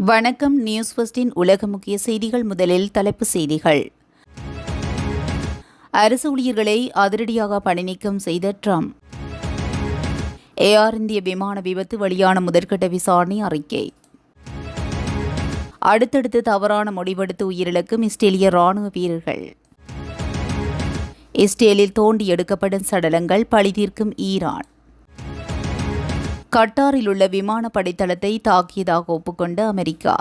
வணக்கம். நியூஸ் ஃபர்ஸ்டின் உலக முக்கிய செய்திகள். முதலில் தலைப்புச் செய்திகள். அரசு ஊழியர்களை அதிரடியாக பணிநீக்கம் செய்த ட்ரம்ப். ஏர் இந்திய விமான விபத்து வெளியான முதற்கட்ட விசாரணை அறிக்கை. அடுத்தடுத்து தவறான முடிவெடுத்து உயிரிழக்கும் இஸ்ரேலிய ராணுவ வீரர்கள். இஸ்ரேலில் தோண்டி எடுக்கப்படும் சடலங்கள் பழி தீர்க்கும் ஈரான். கட்டாரில் உள்ள விமானப்படை தளத்தை தாக்கியதாக ஒப்புக்கொண்ட அமெரிக்கா.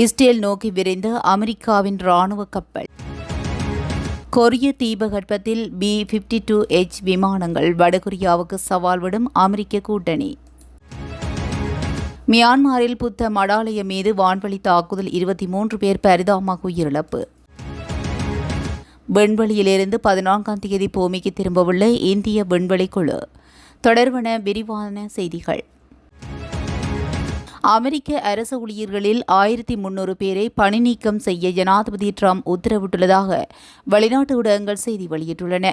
இஸ்ரேல் நோக்கி விரைந்த அமெரிக்காவின் ராணுவ கப்பல். கொரிய தீபகற்பத்தில் B-52H விமானங்கள் வடகொரியாவுக்கு சவால் விடும் அமெரிக்க கூட்டணி. மியான்மரில் புத்த மடாலயம் மீது வான்வழி தாக்குதல் 23 பேர் பரிதாபமாக உயிரிழப்பு. விண்வெளியிலிருந்து 14ஆம் தேதி பூமிக்கு திரும்பவுள்ள இந்திய விண்வெளி குழு. தொடர்பான விரிவான செய்திகள். அமெரிக்க அரசு ஊழியர்களில் 1300 பேரை பணி நீக்கம் செய்ய ஜனாதிபதி ட்ரம்ப் உத்தரவிட்டுள்ளதாக வெளிநாட்டு ஊடகங்கள் செய்தி வெளியிட்டுள்ளன.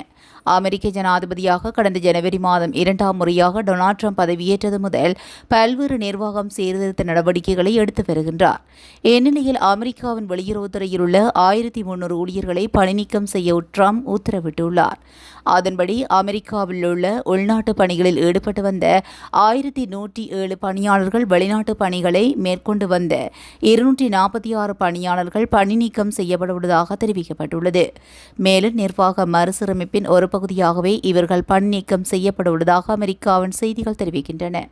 அமெரிக்க ஜனாதிபதியாக கடந்த ஜனவரி மாதம் 2ஆம் முறையாக டொனால்ட் ட்ரம்ப் பதவியேற்றது முதல் பல்வேறு நிர்வாகம் சீர்திருத்த நடவடிக்கைகளை எடுத்து வருகின்றார். இந்நிலையில் அமெரிக்காவின் வெளியுறவுத்துறையில் உள்ள 1300 ஊழியர்களை பணி நீக்கம் செய்ய ட்ரம்ப் உத்தரவிட்டுள்ளார். அதன்படி அமெரிக்காவில் உள்ள உள்நாட்டு பணிகளில் ஈடுபட்டு வந்த 1107 பணியாளர்கள், வெளிநாட்டு பணிகளை மேற்கொண்டு வந்த 246 பணியாளர்கள் பணி நீக்கம் செய்யப்பட்டுள்ளதாக தெரிவிக்கப்பட்டுள்ளது. மேலும் நிர்வாக மறுசீரமைப்பின் ஒரு பகுதியாகவே இவர்கள் பணி நீக்கம் செய்யப்பட்டுள்ளதாக அமெரிக்காவின் செய்திகள் தெரிவிக்கின்றன.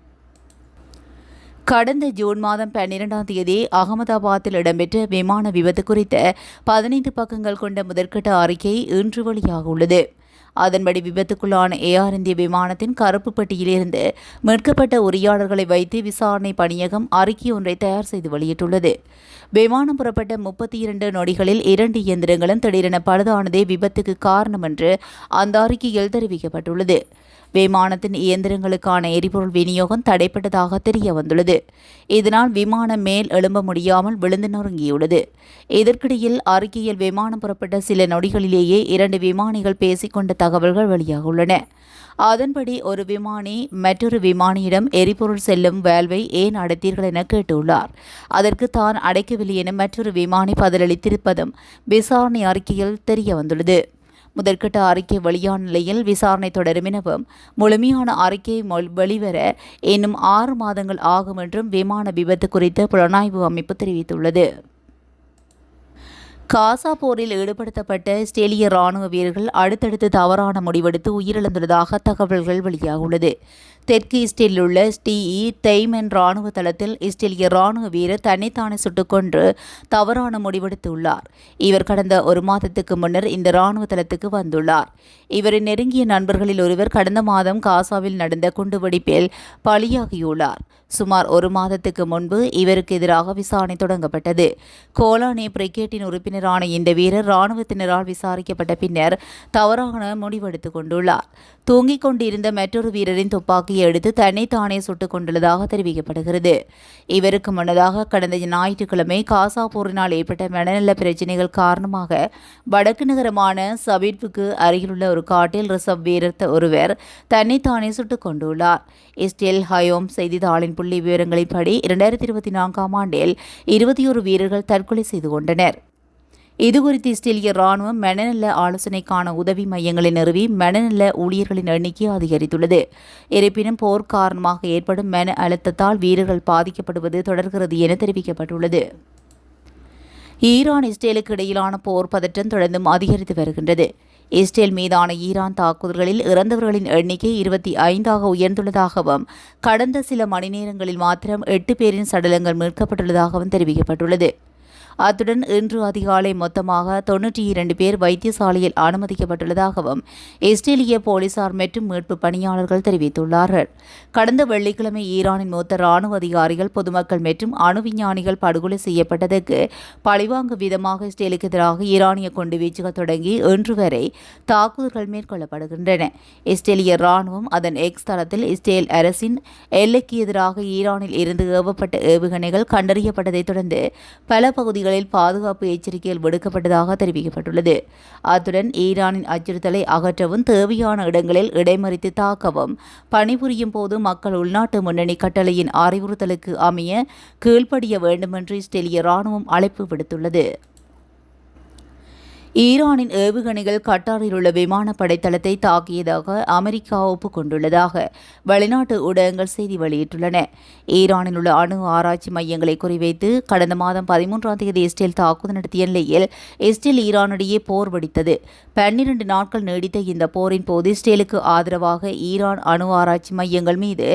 கடந்த ஜூன் மாதம் 12ஆம் தேதி அகமதாபாத்தில் இடம்பெற்ற விமான விபத்து குறித்த 15 பக்கங்கள் கொண்ட முதற்கட்ட அறிக்கை இன்று வெளியாகியுள்ளது. அதன்படி விபத்துக்குள்ளான ஏர் இந்திய விமானத்தின் கருப்பு பெட்டியிலிருந்து மீட்கப்பட்ட உரியாளர்களை வைத்து விசாரணை பணியகம் அறிக்கை ஒன்றை தயார் செய்து வெளியிட்டுள்ளது. விமானம் புறப்பட்ட 32 நொடிகளில் 2 இயந்திரங்களும் திடீரென பழுதானதே விபத்துக்கு காரணம் என்று அந்த அறிக்கையில் தெரிவிக்கப்பட்டுள்ளது. விமானத்தின் இயந்திரங்களுக்கான எரிபொருள் விநியோகம் தடைப்பட்டதாக தெரிய வந்துள்ளது. இதனால் விமானம் மேல் எழும்ப முடியாமல் விழுந்து நொறுங்கியுள்ளது. இதற்கிடையில் அறிக்கையில் விமானம் புறப்பட்ட சில நொடிகளிலேயே 2 விமானிகள் பேசிக்கொண்ட தகவல்கள் வெளியாகியுள்ளன. அதன்படி ஒரு விமானி மற்றொரு விமானியிடம் எரிபொருள் செல்லும் வேல்வை ஏன் அடைத்தீர்கள் என கேட்டுள்ளார். அதற்கு தான் அடைக்கவில்லை என மற்றொரு விமானி பதிலளித்திருப்பதும் விசாரணை அறிக்கையில் தெரிய வந்துள்ளது. முதற்கட்ட அறிக்கை வெளியான நிலையில் விசாரணை தொடரும் எனவும் முழுமையான அறிக்கை வெளிவர இன்னும் 6 மாதங்கள் ஆகும் என்றும் விமான விபத்து குறித்த புலனாய்வு அமைப்பு தெரிவித்துள்ளது. காசா போரில் ஈடுபடுத்தப்பட்ட இஸ்ரேலிய ராணுவ வீரர்கள் அடுத்தடுத்து தவறான முடிவெடுத்து உயிரிழந்துள்ளதாக தகவல்கள் வெளியாகியுள்ளது. தெற்கு இஸ்ரேலில் உள்ள தெய்மன் ராணுவ தளத்தில் இஸ்ரேலிய ராணுவ வீரர் தன்னைத்தானே சுட்டுக் கொன்று தவறான முடிவெடுத்துள்ளார். இவர் கடந்த 1 மாதத்துக்கு முன்னர் இந்த ராணுவ தளத்துக்கு வந்துள்ளார். இவரின் நெருங்கிய நண்பர்களில் ஒருவர் கடந்த மாதம் காசாவில் நடந்த குண்டுவெடிப்பில் பலியாகியுள்ளார். சுமார் 1 மாதத்துக்கு முன்பு இவருக்கு எதிராக விசாரணை தொடங்கப்பட்டது. கோலானே பிரிகேட்டின் உறுப்பினரான இந்த வீரர் ராணுவத்தினரால் விசாரிக்கப்பட்ட பின்னர் தவறான முடிவெடுத்துக் கொண்டுள்ளார். தூங்கிக் கொண்டிருந்த மற்றொரு வீரரின் துப்பாக்கியை எடுத்து தன்னைத்தானே சுட்டுக் கொண்டுள்ளதாக தெரிவிக்கப்படுகிறது. இவருக்கு முன்னதாக கடந்த ஞாயிற்றுக்கிழமை காசா போரினால் ஏற்பட்ட மனநல பிரச்சினைகள் காரணமாக வடக்கு நகரமான சபீட்வுக்கு அருகிலுள்ள ஒரு காட்டில் ரிசர்வ் வீரர் ஒருவர் தன்னைத்தானே சுட்டுக் கொண்டுள்ளார். இஸ்ரேல் ஹயோம் செய்தித்தாளின் புள்ளி விவரங்களின்படி 2024ஆம் ஆண்டில் 21 வீரர்கள் தற்கொலை செய்து கொண்டனர். இதுகுறித்து இஸ்ரேலிய ராணுவம் மனநல ஆலோசனைக்கான உதவி மையங்களை நிறுவி மனநல ஊழியர்களின் எண்ணிக்கை அதிகரித்துள்ளது. இருப்பினும் போர் காரணமாக ஏற்படும் மன அழுத்தத்தால் வீரர்கள் பாதிக்கப்படுவது தொடர்கிறது என தெரிவிக்கப்பட்டுள்ளது. ஈரான் இஸ்ரேலுக்கு இடையிலான போர் பதற்றம் தொடர்ந்தும் அதிகரித்து வருகின்றது. இஸ்ரேல் மீதான ஈரான் தாக்குதல்களில் இறந்தவர்களின் எண்ணிக்கை 25ஆக உயர்ந்துள்ளதாகவும் கடந்த சில மணி நேரங்களில் மாத்திரம் 8 பேரின் சடலங்கள் மீட்கப்பட்டுள்ளதாகவும் தெரிவிக்கப்பட்டுள்ளது. அத்துடன் இன்று அதிகாலை மொத்தமாக 92 பேர் வைத்தியசாலையில் அனுமதிக்கப்பட்டுள்ளதாகவும் இஸ்ரேலிய போலீசார் மற்றும் மீட்பு பணியாளர்கள் தெரிவித்துள்ளார்கள். கடந்த வெள்ளிக்கிழமை ஈரானின் மூத்த ராணுவ அதிகாரிகள், பொதுமக்கள் மற்றும் அணு விஞ்ஞானிகள் படுகொலை செய்யப்பட்டதற்கு பழிவாங்கும் விதமாக இஸ்ரேலுக்கு எதிராக ஈரானிய குண்டுவீச்சுகள் தொடங்கி இன்று வரை தாக்குதல்கள் மேற்கொள்ளப்படுகின்றன. இஸ்ரேலிய ராணுவம் அதன் எக்ஸ் தளத்தில் இஸ்ரேல் அரசின் எல்லைக்கு எதிராக ஈரானில் இருந்து ஏவப்பட்ட ஏவுகணைகள் கண்டறியப்பட்டதைத் தொடர்ந்து பல பகுதிகளில் இடங்களில் பாதுகாப்பு எச்சரிக்கைகள் விடுக்கப்பட்டதாக தெரிவிக்கப்பட்டுள்ளது. அத்துடன் ஈரானின் அச்சுறுத்தலை அகற்றவும் தேவையான இடங்களில் இடைமறித்து தாக்கவும் பணிபுரியும் போது மக்கள் உள்நாட்டு முன்னணி கட்டளையின் அறிவுறுத்தலுக்கு அமைய கீழ்ப்படிய வேண்டுமென்று இஸ்ரேலிய ராணுவம் அழைப்பு விடுத்துள்ளது. ஈரானின் ஏவுகணைகள் கட்டாரில் உள்ள விமானப்படை தளத்தை தாக்கியதாக அமெரிக்கா ஒப்புக்கொண்டுள்ளதாக வெளிநாட்டு ஊடகங்கள் செய்தி வெளியிட்டுள்ளன. ஈரானில் உள்ள அணு ஆராய்ச்சி மையங்களை குறிவைத்து கடந்த மாதம் 13ஆம் தேதி இஸ்ரேல் தாக்குதல் நடத்திய நிலையில் இஸ்ரேல் ஈரானிடையே போர் வெடித்தது. 12 நாட்கள் நீடித்த இந்த போரின் போது இஸ்ரேலுக்கு ஆதரவாக ஈரான் அணு ஆராய்ச்சி மையங்கள் மீது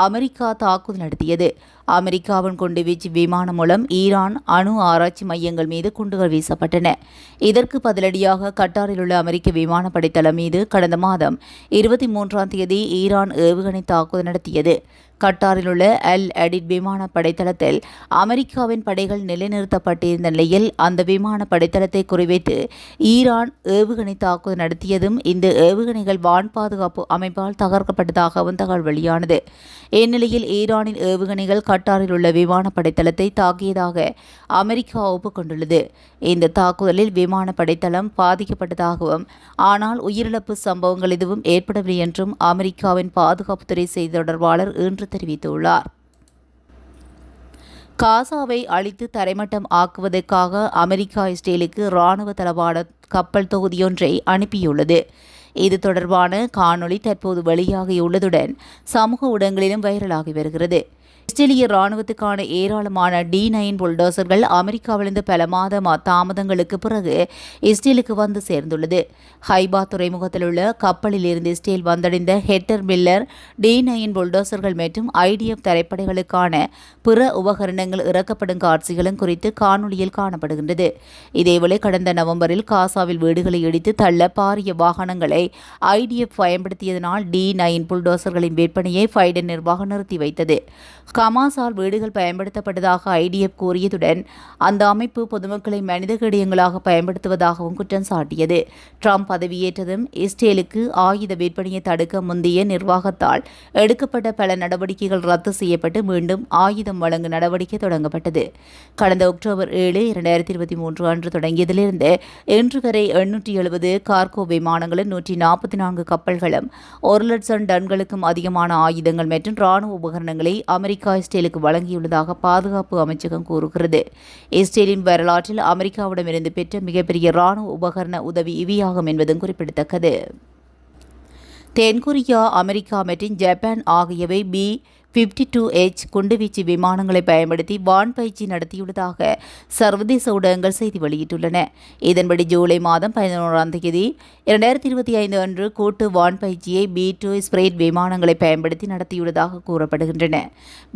அமெரிக்கா தாக்குதல் நடத்தியது. அமெரிக்காவின் குண்டுவீச்சு விமானம் மூலம் ஈரான் அணு ஆராய்ச்சி மையங்கள் மீது குண்டுகள் வீசப்பட்டன. இதற்கு பதிலடியாக கட்டாரில் உள்ள அமெரிக்க விமானப்படை தளம் மீது கடந்த மாதம் 23ஆம் தேதி ஈரான் ஏவுகணை தாக்குதல் நடத்தியது. கட்டாரில் உள்ள அல் அடிட் விமான படைத்தளத்தில் அமெரிக்காவின் படைகள் நிலைநிறுத்தப்பட்டிருந்த நிலையில் அந்த விமான படைத்தளத்தை குறிவைத்து ஈரான் ஏவுகணை தாக்குதல் நடத்தியதும் இந்த ஏவுகணைகள் வான் பாதுகாப்பு அமைப்பால் தகர்க்கப்பட்டதாகவும் தகவல் வெளியானது. இந்நிலையில் ஈரானின் ஏவுகணைகள் கட்டாரில் உள்ள விமான படைத்தளத்தை தாக்கியதாக அமெரிக்கா ஒப்புக்கொண்டுள்ளது. இந்த தாக்குதலில் விமான படைத்தளம் பாதிக்கப்பட்டதாகவும் ஆனால் உயிரிழப்பு சம்பவங்கள் எதுவும் ஏற்படவில்லை என்றும் அமெரிக்காவின் பாதுகாப்புத்துறை செய்தி தொடர்பாளர் இன்று தெரிவித்துள்ளார். காசாவை அழித்து தரைமட்டம் ஆக்குவதற்காக அமெரிக்கா இஸ்ரேலுக்கு இராணுவ தளவாட கப்பல் தொகுதியொன்றை அனுப்பியுள்ளது. இது தொடர்பான காணொளி தற்போது வெளியாகியுள்ளதுடன் சமூக ஊடகங்களிலும் வைரலாகி வருகிறது. இஸ்ரேலிய ராணுவத்துக்கான ஏராளமான D9 புல்டோசர்கள் அமெரிக்காவிலிருந்து பல மாத தாமதங்களுக்கு பிறகு இஸ்ரேலுக்கு வந்து சேர்ந்துள்ளது. ஹைபா துறைமுகத்தில் உள்ள கப்பலில் இருந்து இஸ்ரேல் வந்தடைந்த ஹெட்டர் மில்லர் D9 புல்டோசர்கள் மற்றும் IDF தரைப்படைகளுக்கான பிற உபகரணங்கள் இறக்கப்படும் காட்சிகளும் குறித்து காணொலியில் காணப்படுகின்றது. இதேவேளை கடந்த நவம்பரில் காசாவில் வீடுகளை இடித்து தள்ள பாரிய வாகனங்களை IDF பயன்படுத்தியதனால் D9 புல்டோசர்களின் விற்பனையை பைடன் நிர்வாகம் நிறுத்தி வைத்தது. ஹமாஸால் வீடுகள் பயன்படுத்தப்பட்டதாக IDF கூறியதுடன் அந்த அமைப்பு பொதுமக்களை மனித கடியங்களாக பயன்படுத்துவதாகவும் குற்றம் சாட்டியது. ட்ரம்ப் பதவியேற்றதும் இஸ்ரேலுக்கு ஆயுத விற்பனையை தடுக்க முந்தைய நிர்வாகத்தால் எடுக்கப்பட்ட பல நடவடிக்கைகள் ரத்து செய்யப்பட்டு மீண்டும் ஆயுதம் வழங்கும் நடவடிக்கை தொடங்கப்பட்டது. கடந்த அக்டோபர் 7, 2023 அன்று தொடங்கியதிலிருந்து இன்று வரை 870 கார்கோ விமானங்களும் 144 கப்பல்களும் 1,00,000 டன்களுக்கும் அதிகமான ஆயுதங்கள் மற்றும் ராணுவ உபகரணங்களை அமெரிக்கா இஸ்ரேலுக்கு வழங்கியுள்ளதாக பாதுகாப்பு அமைச்சகம் கூறுகிறது. இஸ்ரேலின் வரலாற்றில் அமெரிக்காவிடமிருந்து பெற்ற மிகப்பெரிய ராணுவ உபகரண உதவி இவையாகும் என்பதும் குறிப்பிடத்தக்கது. தென்கொரியா, அமெரிக்கா மற்றும் ஜப்பான் ஆகியவை B-52H குண்டுவீச்சு விமானங்களை பயன்படுத்தி வான் பயிற்சி நடத்தியுள்ளதாக சர்வதேச ஊடகங்கள் செய்தி வெளியிட்டுள்ளன. இதன்படி ஜூலை மாதம் 11ஆம் தேதி 2025 அன்று கூட்டு வான் பயிற்சியை B-2 ஸ்பிரிட் விமானங்களை பயன்படுத்தி நடத்தியுள்ளதாக கூறப்படுகின்றன.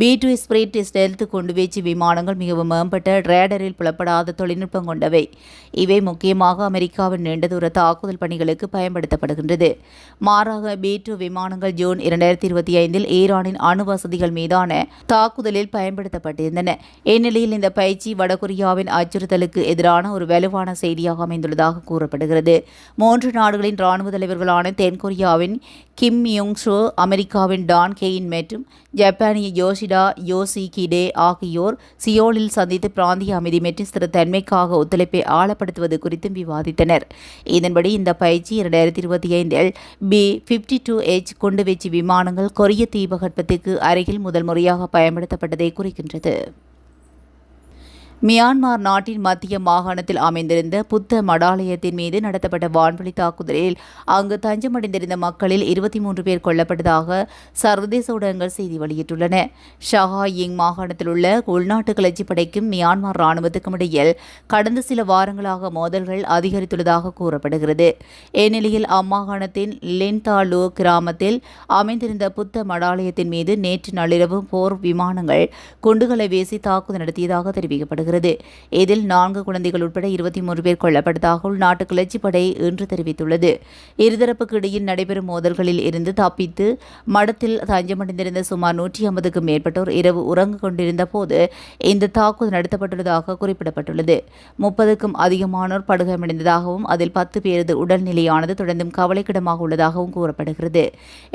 B-2 ஸ்பிரிட் ஸ்டெல்த் குண்டுவீச்சு விமானங்கள் மிகவும் மேம்பட்ட ரேடரில் புலப்படாத தொழில்நுட்பம் கொண்டவை. இவை முக்கியமாக அமெரிக்காவின் நீண்ட தூர தாக்குதல் பணிகளுக்கு பயன்படுத்தப்படுகின்றது. மாறாக B-2 விமானங்கள் ஜூன் 2025 ஈரானின் அணு வசதிகள் மீதான தாக்குதலில் பயன்படுத்தப்பட்டிருந்தன. இந்நிலையில் இந்த பயிற்சி வடகொரியாவின் அச்சுறுத்தலுக்கு எதிரான ஒரு வலுவான செய்தியாக அமைந்துள்ளதாக கூறப்படுகிறது. 3 நாடுகளின் ராணுவ தலைவர்களான தென்கொரியாவின் கிம் யுங் சோ, அமெரிக்காவின் டான் கெயின் மற்றும் ஜப்பானிய யோஷிடா யோஷிகிடே ஆகியோர் சியோலில் சந்தித்து பிராந்திய அமைதி மற்றும் ஸ்திரத்தன்மைக்காக ஒத்துழைப்பை ஆழப்படுத்துவது குறித்தும் விவாதித்தனர். இதன்படி இந்த பயிற்சி 2025 B-52H குண்டுவீச்சு விமானங்கள் கொரிய தீபகற்பத்துக்கு அருகில் முதல் முறையாக பயன்படுத்தப்பட்டதை குறிக்கின்றது. மியான்மர் நாட்டின் மத்திய மாகாணத்தில் அமைந்திருந்த புத்த மடாலயத்தின் மீது நடத்தப்பட்ட வான்வழி தாக்குதலில் அங்கு தஞ்சமடைந்திருந்த மக்களில் 23 பேர் கொல்லப்பட்டதாக சர்வதேச ஊடகங்கள் செய்தி வெளியிட்டுள்ளன. ஷஹாயிங் மாகாணத்தில் உள்ள உள்நாட்டு கிளர்ச்சி படைக்கும் மியான்மர் ராணுவத்துக்கும் இடையில் கடந்த சில வாரங்களாக மோதல்கள் அதிகரித்துள்ளதாக கூறப்படுகிறது. இந்நிலையில் அம்மாகாணத்தின் லின்தாலு கிராமத்தில் அமைந்திருந்த புத்த மடாலயத்தின் மீது நேற்று நள்ளிரவு போர் விமானங்கள் குண்டுகளை வீசி தாக்குதல் நடத்தியதாக தெரிவிக்கப்படுகிறது. இதில் 4 குழந்தைகள் உட்பட 23 பேர் கொல்லப்பட்டதாக உள்நாட்டு கிளர்ச்சி படை இன்று தெரிவித்துள்ளது. இருதரப்புக்கு இடையில் நடைபெறும் மோதல்களில் இருந்து தப்பித்து மடத்தில் தஞ்சமடைந்திருந்த சுமார் 150க்கும் மேற்பட்டோர் இரவு உறங்கிக் கொண்டிருந்த போது இந்த தாக்குதல் நடத்தப்பட்டுள்ளதாக குறிப்பிடப்பட்டுள்ளது. 30க்கும் அதிகமானோர் படுகாயமடைந்ததாகவும் அதில் 10 பேரது உடல்நிலையானது தொடர்ந்தும் கவலைக்கிடமாக உள்ளதாகவும் கூறப்படுகிறது.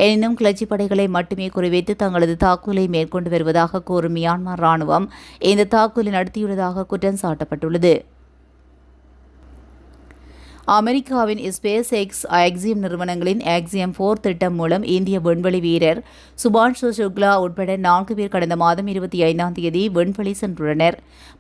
எனினும் கிளர்ச்சி படைகளை மட்டுமே குறிவைத்து தங்களது தாக்குதலை மேற்கொண்டு வருவதாக கூறும் மியான்மர் ராணுவம் இந்த தாக்குதலை நடத்தியுள்ளதாக செய்துள்ளதாக குற்றம் சாட்டப்பட்டுள்ளது. அமெரிக்காவின் ஸ்பேஸ் எக்ஸ் ஆக்சியம் நிறுவனங்களின் ஆக்சியம் 4 திட்டம் மூலம் இந்திய விண்வெளி வீரர் சுபான்ஷு சுக்லா உட்பட 4 பேர் கடந்த மாதம் 25ஆம் தேதி விண்வெளி சென்றுள்ளனர்.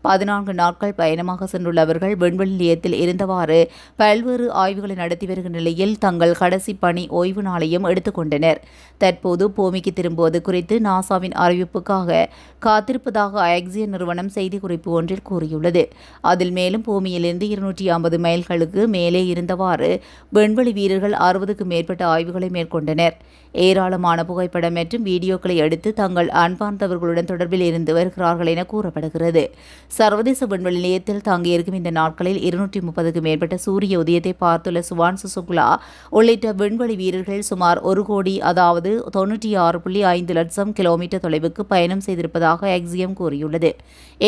14 நாட்கள் பயணமாக சென்றுள்ள அவர்கள் விண்வெளி நிலையத்தில் இருந்தவாறு பல்வேறு ஆய்வுகளை நடத்தி வருகிற நிலையில் தங்கள் கடைசி பணி ஓய்வு நாளையும் எடுத்துக் கொண்டனர். தற்போது பூமிக்கு திரும்புவது குறித்து நாசாவின் அறிவிப்புக்காக காத்திருப்பதாக ஆக்சியம் நிறுவனம் செய்திக்குறிப்பு ஒன்றில் கூறியுள்ளது. அதில் மேலும் பூமியிலிருந்து 250 மைல்களுக்கு மேலே இருந்தவாறு விண்வெளி வீரர்கள் 60க்கும் மேற்பட்ட ஆய்வுகளை மேற்கொண்டனர். ஏராளமான புகைப்படம் மற்றும் வீடியோக்களை எடுத்து தங்கள் அன்பார்ந்தவர்களுடன் தொடர்பில் இருந்து வருகிறார்கள் என கூறப்படுகிறது. சர்வதேச விண்வெளி நிலையத்தில் தங்கியிருக்கும் இந்த நாட்களில் 230க்கும் மேற்பட்ட சூரிய உதயத்தை பார்த்துள்ள சுபான்ஷு சுக்லா உள்ளிட்ட விண்வெளி வீரர்கள் சுமார் 1 கோடி அதாவது 96.5 லட்சம் கிலோமீட்டர் தொலைவுக்கு பயணம் செய்திருப்பதாக ஆக்சியம் கூறியுள்ளது.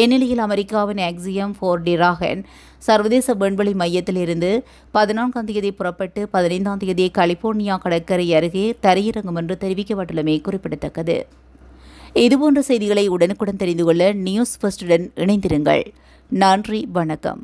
இந்நிலையில் அமெரிக்காவின் ஆக்சியம் 4 டிராகன் சர்வதேச விண்வெளி மையத்தில் இருந்து 14ஆம் தேதி புறப்பட்டு 15ஆம் தேதி கலிபோர்னியா கடற்கரை அருகே தரையிறங்கும் என்று தெரிவிக்கப்பட்டுள்ளமை குறிப்பிடத்தக்கது. இதுபோன்ற செய்திகளை உடனுக்குடன் தெரிந்து கொள்ள நியூஸ் ஃபர்ஸ்டுடன் இணைந்திருங்கள். நன்றி, வணக்கம்.